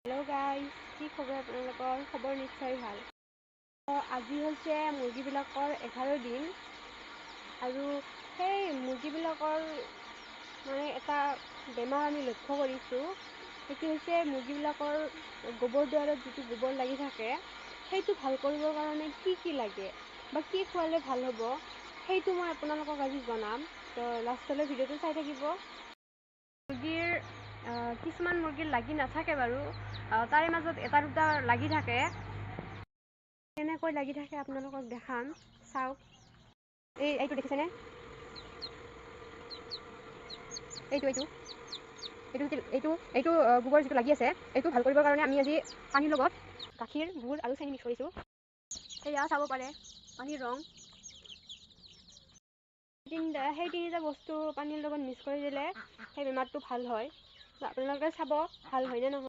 Hello' guys, কি খবৰ আপোনালোকৰ? খবৰ নিশ্চয় ভাল। আজি হৈছে মুৰ্গীবিলাকৰ 11 দিন আৰু সেই মুৰ্গীবিলাকৰ এটা বেমাৰ আমি লক্ষ্য কৰিছোঁ। সেইটো হৈছে মুৰ্গীবিলাকৰ গোবৰ দুৱাৰত যিটো গোবৰ লাগি থাকে সেইটো ভাল কৰিবৰ কাৰণে কি লাগে বা কি খোৱালে ভাল হ'ব সেইটো মই আপোনালোকক আজি জনাম। তো লাষ্টলৈ ভিডিঅ'টো চাই থাকিব। কিছুমান মুৰ্গীৰ লাগি নাথাকে বাৰু, তাৰে মাজত এটা দুটা লাগি থাকে। কেনেকৈ লাগি থাকে আপোনালোকক দেখাম, চাওক। এইটো দেখিছেনে? এইটো গোবৰ যিটো লাগি আছে, এইটো ভাল কৰিবৰ কাৰণে আমি আজি পানীৰ লগত গাখীৰ, গুড় আৰু চেনি মিক্স কৰিছোঁ। সেয়া চাব পাৰে, পানীৰ ৰং। সেই তিনিটা বস্তু পানীৰ লগত মিক্স কৰি দিলে সেই বেমাৰটো ভাল হয়। আপোনালোকে চাব ভাল হয়নে নহয়।